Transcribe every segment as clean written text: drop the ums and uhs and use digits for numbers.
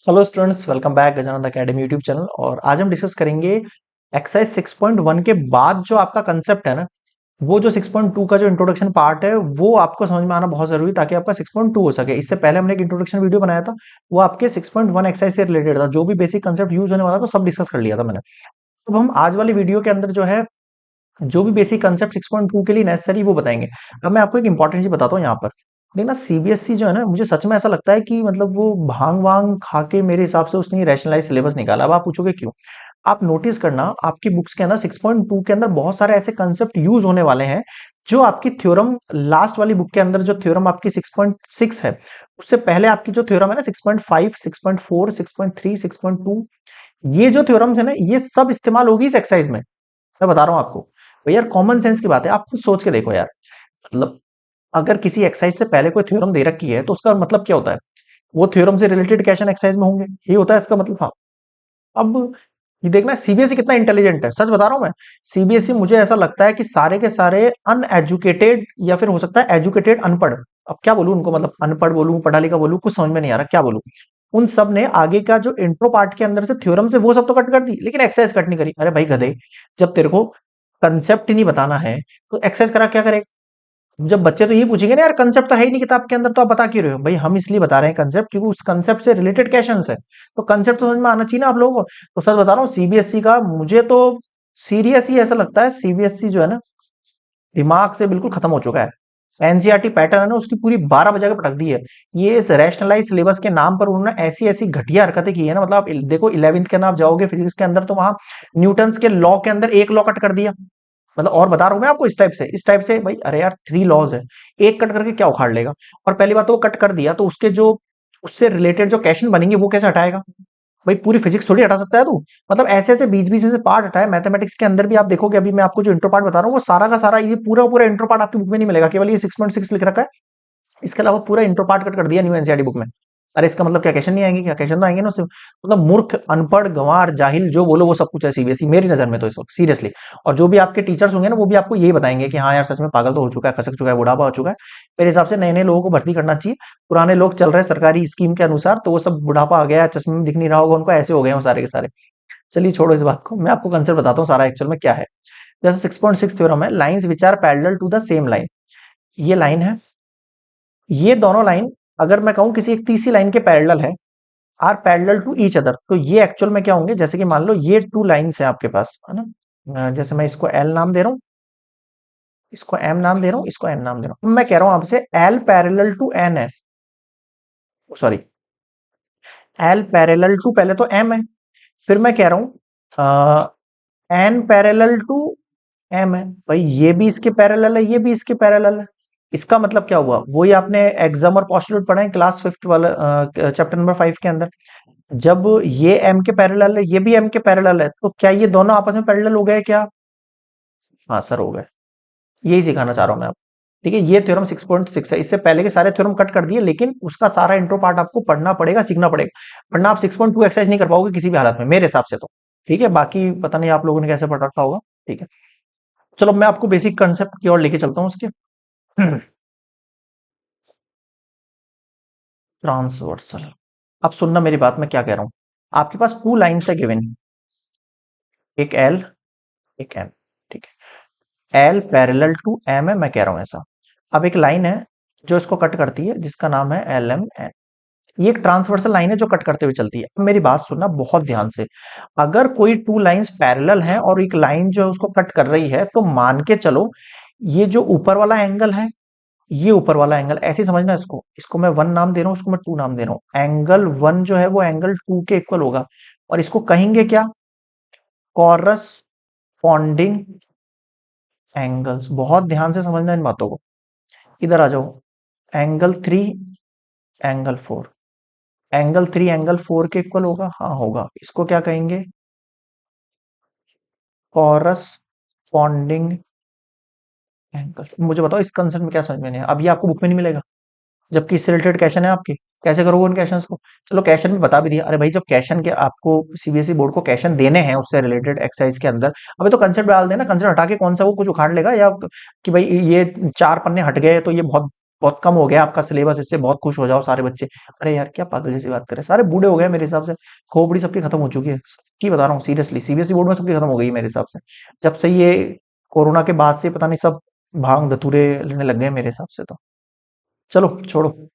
Hello students, welcome back Gajanand academy YouTube channel. और आज हम डिस्कस करेंगे एक्सरसाइज 6.1 के बाद जो आपका कंसेप्ट है ना, वो जो 6.2 का जो इंट्रोडक्शन पार्ट है वो आपको समझ में आना बहुत जरूरी है ताकि आपका 6.2 हो सके। इससे पहले हमने एक इंट्रोडक्शन वीडियो बनाया था, वो आपके 6.1 एक्सरसाइज से रिलेटेड था। जो भी बेसिक कंसेप्ट यूज होने वाला था सब डिस्कस कर लिया था मैंने। अब हम आज वाली वीडियो के अंदर जो है, जो भी बेसिक कंसेप्ट 6.2 के लिए नेसेसरी वो बताएंगे। अब मैं आपको एक इंपॉर्टेंट चीज बताता हूँ यहाँ पर। लेकिन ना सीबीएसई जो है ना, मुझे सच में ऐसा लगता है कि मतलब वो भांग वांग खा के मेरे हिसाब से उसने रैशनलाइज सिलेबस निकाला। अब आप पूछोगे क्यों? आप नोटिस करना, आपकी बुक्स के अंदर 6.2 के अंदर बहुत सारे ऐसे कंसेप्ट यूज होने वाले हैं जो आपकी थ्योरम, लास्ट वाली बुक के अंदर जो थ्योरम आपकी 6.6 है, उससे पहले आपकी जो थ्योरम है ना 6.5, 6.4, 6.3, 6.2, ये जो थ्योरम्स है ना, ये सब इस्तेमाल होगी इस एक्सरसाइज में। मैं बता रहा हूँ आपको। भाई यार, कॉमन सेंस की बात है, आप खुद सोच के देखो यार। मतलब अगर किसी एक्सरसाइज से पहले कोई थ्योरम दे रखी है तो उसका मतलब क्या होता है? वो थ्योरम से रिलेटेड क्वेश्चन एक्सरसाइज में होंगे, ये होता है इसका मतलब। हाँ। अब ये देखना सीबीएसई कितना इंटेलिजेंट है, सच बता रहा हूं मैं। सीबीएसई मुझे ऐसा लगता है कि सारे के सारे अनएजुकेटेड, या फिर हो सकता है एजुकेटेड अनपढ़। अब क्या बोलूं उनको, मतलब अनपढ़ बोलूं, पढ़ा लिखा बोलूं, कुछ समझ में नहीं आ रहा क्या बोलूं। उन सब ने आगे का जो इंट्रो पार्ट के अंदर से थ्योरम से वो सब तो कट कर दी, लेकिन एक्सरसाइज कट नहीं करी। अरे भाई गधे, जब तेरे को कंसेप्ट ही नहीं बताना है तो एक्सरसाइज करा क्या करे? जब बच्चे तो ये पूछेंगे ना, यार कंसेप्ट तो है ही नहीं किताब के अंदर, तो आप बता क्यों रहे हो? भाई हम इसलिए बता रहे हैं कंसेप्ट क्योंकि उस कंसेप्ट से रिलेटेड क्वेश्चंस है, तो कंसेप्ट तो समझ में आना चाहिए ना आप लोगों को। तो सच बता रहा हूँ, सीबीएसई का मुझे तो सीरियस ही ऐसा लगता है, सीबीएसई जो है ना, दिमाग से बिल्कुल खत्म हो चुका है। एनसीईआरटी पैटर्न है ना, उसकी पूरी 12 बजा के पटक दी है। ये इस रैशनलाइज सिलेबस के नाम पर उन्होंने ऐसी ऐसी घटिया हरकतें की है ना। मतलब आप देखो 11वीं के अंदर आप जाओगे फिजिक्स के अंदर, तो वहां न्यूटन्स के लॉ के अंदर एक लॉ कट कर दिया। मतलब और बता रहा हूं मैं आपको, इस टाइप से भाई। अरे यार, 3 लॉज है, एक कट करके क्या उखाड़ लेगा? और पहली बात तो वो कट कर दिया, तो उसके जो उससे रिलेटेड जो क्वेश्चन बनेंगे वो कैसे हटाएगा? भाई पूरी फिजिक्स थोड़ी हटा सकता है तू। मतलब ऐसे ऐसे बीच बीच में से पार्ट हटाए। मैथमेटिक्स के अंदर भी आप देखोगे, अभी मैं आपको जो इंट्रो पार्ट बता रहा हूँ वो सारा का सारा, ये पूरा पूरा इंट्रो पार्ट आपकी बुक में नहीं मिलेगा, केवल ये 6.6 लिख रखा है। इसके अलावा पूरा इंट्रो पार्ट कट कर दिया न्यू एनसीईआरटी बुक में। अरे इसका मतलब क्या क्वेश्चन नहीं आएंगे? क्या क्वेश्चन तो आएंगे ना उससे। मतलब मूर्ख, अनपढ़, गंवार, जाहिल जो बोलो वो सब कुछ है सीबीएसई मेरी नजर में तो, इस वक्त सीरियसली। और जो भी आपके टीचर्स होंगे ना, वो भी आपको यही बताएंगे कि हाँ यार सच में पागल तो हो चुका है, खसक चुका है, बुढ़ापा हो चुका है। मेरे हिसाब से नए नए लोगों को भर्ती करना चाहिए। पुराने लोग चल रहे हैं सरकारी स्कीम के अनुसार, तो वो सब बुढ़ापा आ गया, चश्मे में दिख नहीं रहा होगा उनको, ऐसे हो गए हैं सारे के सारे। चलिए छोड़ो इस बात को, मैं आपको कंसेप्ट बताता हूँ सारा एक्चुअल में क्या है। जैसे 6.6 थ्योरम है, lines which are parallel to the same line. ये लाइन है, ये दोनों लाइन अगर मैं कहूं किसी एक तीसरी लाइन के पैरेलल है, are parallel to each other, तो ये एक्चुअल में क्या होंगे? जैसे कि मान लो ये 2 लाइन्स है आपके पास, है ना। जैसे मैं इसको एल नाम दे रहा हूँ, इसको एम नाम दे रहा हूँ, इसको एन नाम दे रहा हूँ। अब मैं कह रहा हूँ आपसे एल पैरेलल टू एन है, सॉरी, एल पैरेलल टू, पहले तो एम है, फिर मैं कह रहा हूँ एन पैरेलल टू एम है। भाई ये भी इसके पैरेलल है, ये भी इसके पैरेलल है। इसका मतलब क्या हुआ? वही आपने एग्जाम और पोस्टुलेट पढ़ा है क्लास फिफ्थ वाला, चैप्टर नंबर 5 के अंदर। जब ये एम के पैरेलल है, ये भी एम के पैरेलल है, तो क्या ये दोनों आपस में पैरेलल हो गए क्या? हाँ सर, हो गए। यही सिखाना चाह रहा हूं मैं आपको। ठीक है, ये थ्योरम 6.6 है, इससे पहले के सारे थ्योरम कट कर दिए, लेकिन उसका सारा इंट्रो पार्ट आपको पढ़ना पड़ेगा, सीखना पड़ेगा, वरना आप 6.2 एक्सरसाइज नहीं कर पाओगे किसी भी हालत में, मेरे हिसाब से तो। ठीक है, बाकी पता नहीं आप लोगों ने कैसे पढ़ रखा होगा। ठीक है, चलो मैं आपको बेसिक कंसेप्ट की ओर लेके चलता हूँ उसके। ट्रांसवर्सल। अब सुनना मेरी बात, मैं क्या कह रहा हूं। आपके पास 2 लाइन्स है गिवन, एक एल, एक एम। ठीक है, एल पैरेलल टू एम है, मैं कह रहा हूं ऐसा। अब एक लाइन है जो इसको कट करती है, जिसका नाम है एल एम एन। ये एक ट्रांसवर्सल लाइन है जो कट करते हुए चलती है। अब मेरी बात सुनना बहुत ध्यान से। अगर कोई 2 लाइन्स पैरेलल हैं और एक लाइन जो है उसको कट कर रही है, तो मान के चलो ये जो ऊपर वाला एंगल है, ये ऊपर वाला एंगल ऐसे ही समझना। इसको इसको मैं 1 नाम दे रहा हूँ, इसको मैं 2 नाम दे रहा हूँ। एंगल 1 जो है वो एंगल 2 के इक्वल होगा, और इसको कहेंगे क्या? Corresponding angles. बहुत ध्यान से समझना इन बातों को। इधर आ जाओ। एंगल 3, एंगल 4, एंगल 3 एंगल 4 के इक्वल होगा, हाँ होगा। इसको क्या कहेंगे? Corresponding angles. मुझे बताओ इस कंसेप्ट में क्या समझ में नहीं है? अब ये आपको बुक में नहीं मिलेगा, जबकि इससे रिलेटेड क्वेश्चन है आपके। कैसे करोगे उन क्वेश्चंस को? चलो क्वेश्चन भी बता भी दिया। अरे भाई, जब क्वेश्चन के आपको सीबीएसई बोर्ड को क्वेश्चन देने हैं उससे रिलेटेड एक्सरसाइज के अंदर, अबे तो कंसेप्ट डाल देना। कंसेप्ट हटा के कौन सा वो कुछ उखाड़ लेगा? या कि भाई ये 4 पन्ने हट गए तो ये बहुत बहुत कम हो गया आपका सिलेबस, इससे बहुत खुश हो जाओ सारे बच्चे। अरे यार क्या पागल जैसी बात करे, सारे बूढ़े हो गए मेरे हिसाब से, खोपड़ी सबकी खत्म हो चुकी है की बता रहा हूँ सीरियसली, सीबीएसई बोर्ड में सबकी खत्म हो गई मेरे हिसाब से, जब से ये कोरोना के बाद से पता नहीं सब भांग धतूरे लेने लग गए मेरे हिसाब से तो। चलो छोड़ो,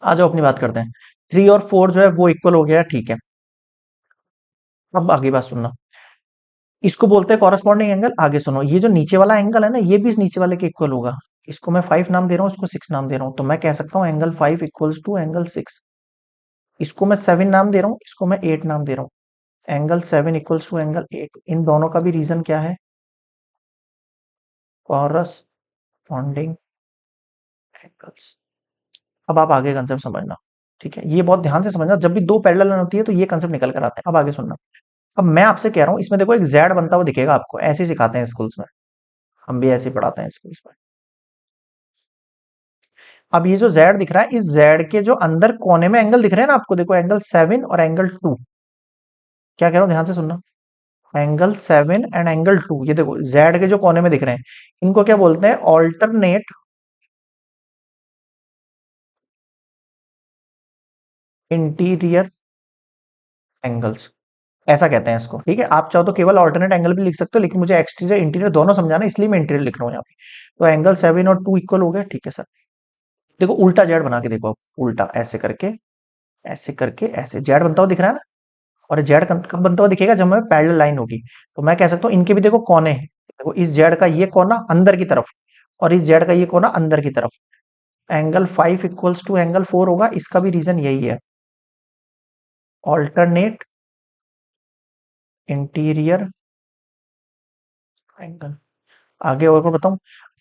आ जाओ अपनी बात करते हैं। 3 और 4 जो है वो इक्वल हो गया, ठीक है। अब आगे बात सुनना, इसको बोलते हैं कॉरस्पॉन्डिंग एंगल। आगे सुनो, ये जो नीचे वाला एंगल है ना, ये भी इस नीचे वाले के इक्वल होगा। इसको मैं 5 नाम दे रहा हूँ, इसको 6 नाम दे रहा हूँ, तो मैं कह सकता हूँ एंगल 5 इक्वल्स टू एंगल 6। इसको मैं 7 नाम दे रहा हूँ, इसको मैं 8 नाम दे रहा हूँ, एंगल 7 इक्वल्स टू एंगल 8। इन दोनों का भी रीजन क्या है, कॉरस्पॉन्डिंग एंगल्स। अब आप आगे कंसेप्ट समझना, ठीक है, ये बहुत ध्यान से समझना, जब भी दो पैरेलल लाइन होती है तो ये कंसेप्ट निकल कर आते हैं। अब आगे सुनना, अब मैं आपसे कह रहा हूँ, इसमें देखो एक जेड बनता हुआ दिखेगा आपको, ऐसे ही सिखाते हैं स्कूल्स में, हम भी ऐसे ही पढ़ाते हैं स्कूल्स में। अब ये जो जेड दिख रहा है, इस जेड के जो अंदर कोने में एंगल दिख रहे हैं ना आपको, देखो एंगल 7 और एंगल 2। क्या कह रहा हूँ, ध्यान से सुनना, एंगल 7 एंड एंगल 2, ये देखो जेड के जो कोने में दिख रहे हैं, इनको क्या बोलते हैं, ऑल्टरनेट इंटीरियर एंगल्स, ऐसा कहते हैं इसको, ठीक है। आप चाहो तो केवल ऑल्टरनेट एंगल भी लिख सकते हो, लेकिन मुझे एक्सटीरियर इंटीरियर दोनों समझाना, इसलिए मैं इंटीरियर लिख रहा हूँ यहाँ पे। तो एंगल 7 और 2 इक्वल हो गया, ठीक है सर। देखो उल्टा जेड बना के देखो, आप उल्टा ऐसे करके, ऐसे करके, ऐसे जेड बनता हुआ दिख रहा है ना। और जेड कब बनता हुआ दिखेगा, जब हमें पैरेलल लाइन होगी। तो मैं कह सकता हूँ इनके भी देखो कोने हैं, देखो इस जेड का ये कोना अंदर की तरफ, और इस जेड का ये कोना अंदर की तरफ। एंगल 5 इक्वल्स टू एंगल 4 होगा, इसका भी रीजन यही है, ऑल्टरनेट इंटीरियर एंगल। आगे और को बताऊं,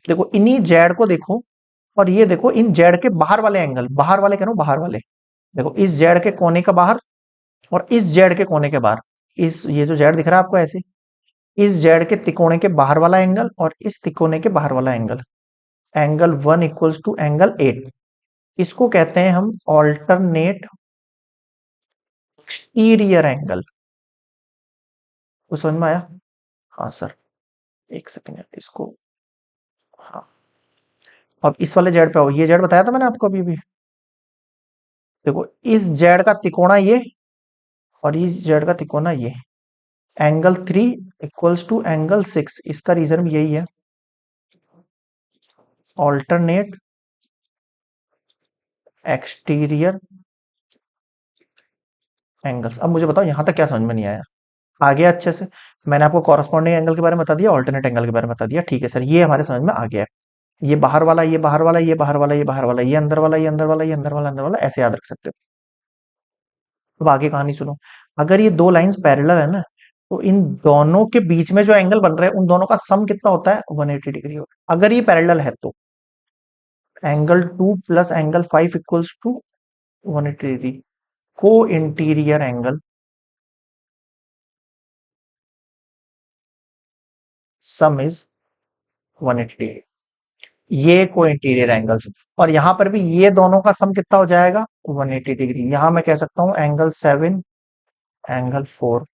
देखो इन्हीं जेड को देखो, और ये देखो इन जेड के बाहर वाले एंगल, बाहर वाले कह रहा हूं, बाहर वाले, देखो इस जेड के कोने का बाहर, और इस जेड के कोने के बाहर, इस ये जो जेड दिख रहा है आपको ऐसे, इस जेड के तिकोने के बाहर वाला एंगल और इस तिकोने के बाहर वाला angle, angle 1 equals to angle 8। इसको कहते हैं हम ऑल्टरनेट एक्सटीरियर एंगल। कुछ समझ में आया? हाँ सर, एक सेकेंड इसको, हाँ। अब इस वाले जेड पे आओ, ये जेड बताया था मैंने आपको अभी भी, देखो इस जेड का तिकोना ये, और इस जेड का तिकोना ये, एंगल 3 इक्वल्स टू एंगल 6। इसका रीजन भी यही है, ऑल्टरनेट एक्सटीरियर एंगल्स। अब मुझे बताओ यहां तक क्या समझ में नहीं आया, आ गया अच्छे से? मैंने आपको कॉरस्पॉन्डिंग एंगल के बारे में बता दिया, ऑल्टरनेट एंगल के बारे में बता दिया, ठीक है सर, ये हमारे समझ में आ गया है। ये बाहर वाला, ये बाहर वाला, ये बाहर वाला, ये बाहर वाला, ये अंदर वाला, ये अंदर वाला, ये अंदर वाला, अंदर वाला, ऐसे याद रख सकते हो। अब आगे कहानी सुनो, अगर ये दो लाइंस पैरेलल है ना, तो इन दोनों के बीच में जो एंगल बन रहे हैं, उन दोनों का सम कितना होता है, 180 डिग्री होता है, अगर ये पैरेलल है तो। Angle 2 plus angle 5 equals to 180 degree. Co interior angle sum is 180 degree, ये को इंटीरियर एंगल्स। और यहां पर भी ये दोनों का सम कितना हो जाएगा, 180 डिग्री। यहां मैं कह सकता हूं एंगल 7 एंगल 4,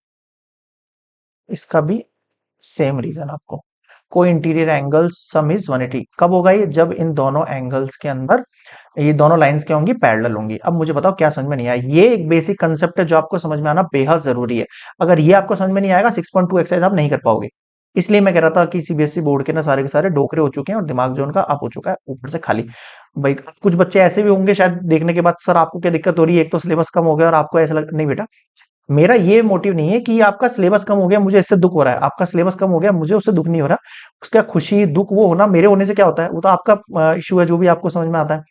इसका भी सेम रीजन आपको, को इंटीरियर एंगल्स सम इज 180। कब होगा ये, जब इन दोनों एंगल्स के अंदर ये दोनों लाइंस क्या होंगी, पैरेलल होंगी। अब मुझे बताओ क्या समझ में नहीं आया, ये एक बेसिक कंसेप्ट है जो आपको समझ में आना बेहद जरूरी है। अगर ये आपको समझ में नहीं आएगा, 6.2 एक्सरसाइज आप नहीं कर पाओगे। इसलिए मैं कह रहा था कि सीबीएसई बोर्ड के ना सारे के सारे डोकरे हो चुके हैं, और दिमाग जो उनका अप हो चुका है ऊपर से खाली। भाई कुछ बच्चे ऐसे भी होंगे शायद देखने के बाद, सर आपको क्या दिक्कत हो रही है, एक तो सिलेबस कम हो गया और आपको ऐसा लग, नहीं बेटा, मेरा ये मोटिव नहीं है कि आपका सिलेबस कम हो गया मुझे इससे दुख हो रहा है, आपका सिलेबस कम हो गया मुझे उससे दुख नहीं हो रहा। उसका खुशी दुख वो होना मेरे होने से क्या होता है, वो तो आपका इशू है, जो भी आपको समझ में आता है।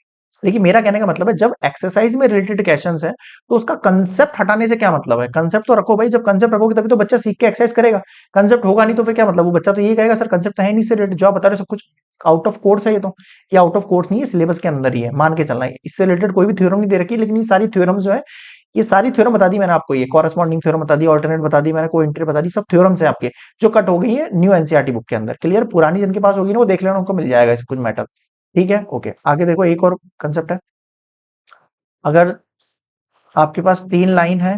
लेकिन मेरा कहने का मतलब है, जब एक्सरसाइज में रिलेटेड क्वेश्चंस है, तो उसका कंसेप्ट हटाने से क्या मतलब है, कंसेप्ट तो रखो भाई, जब कंसेप्ट रखोगे तभी तो बच्चा सीख के एक्सरसाइज करेगा। कंसेप्ट होगा नहीं तो फिर क्या मतलब, वो बच्चा तो यही कहेगा सर कंसेप्ट है नहीं, से रिलेटेड जो आप बता रहे हो सब कुछ आउट ऑफ कोर्स है। ये आउट ऑफ कोर्स नहीं है, सिलेबस के अंदर ही है, मान के चलना है, इससे रिलेटेड कोई भी थ्योरम नहीं दे रखी, लेकिन ये सारी थ्योरम जो है, ये सारी थ्योरम बता दी मैंने आपको, ये कॉरेस्पॉन्डिंग थ्योरम बता दी, ऑल्टरनेट बता दी मैंने, को इंटर बता दी, सब थ्योरम्स है आपके, जो कट हो गई है न्यू एनसीईआरटी बुक के अंदर। क्लियर? पुरानी जिनके पास होगी ना, वो देख लेना, उनको मिल जाएगा सब कुछ मैटर। ठीक है, ओके। आगे देखो एक और कंसेप्ट है, अगर आपके पास 3 लाइन है,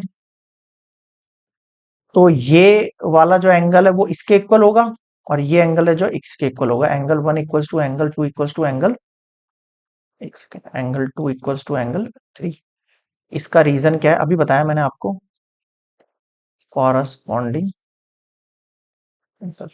तो ये वाला जो एंगल है वो इसके इक्वल होगा, और ये एंगल है जो इसके इक्वल होगा, angle 1 equals to angle 2 equals to angle एक second, angle 2 equals to angle 3। इसका रीजन क्या है अभी बताया मैंने आपको, कॉरस्पॉन्डिंग आंसर।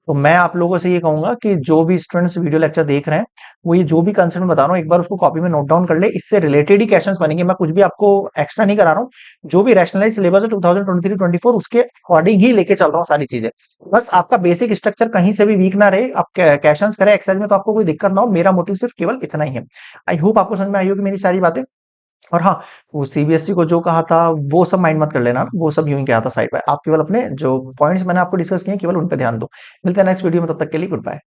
तो मैं आप लोगों से ये कहूंगा कि जो भी स्टूडेंट्स वीडियो लेक्चर देख रहे हैं, वो ये जो भी कंसेप्ट बता रहा हूँ एक बार उसको कॉपी में नोट डाउन कर ले, इससे रिलेटेड ही क्वेश्चंस बनेंगे। मैं कुछ भी आपको एक्स्ट्रा नहीं करा रहा हूँ, जो भी रैशनलाइज सिलेबस है 2023-24 उसके अकॉर्डिंग ही लेके चल रहा हूँ सारी चीजें। बस आपका बेसिक स्ट्रक्चर कहीं से भी वीक ना रहे, आप क्वेश्चंस करें एक्सरसाइज में तो आपको कोई दिक्कत ना हो, मेरा मोटिव सिर्फ केवल इतना ही है। आई होप आपको समझ में आई होगी मेरी सारी बातें। और हाँ, वो सीबीएसई को जो कहा था वो सब माइंड मत कर लेना, वो सब यूं ही कहा था साइड बाय। आप केवल अपने जो पॉइंट्स मैंने आपको डिस्कस किए केवल उन पे ध्यान दो। मिलते हैं नेक्स्ट वीडियो में, तब तक के लिए गुड बाय।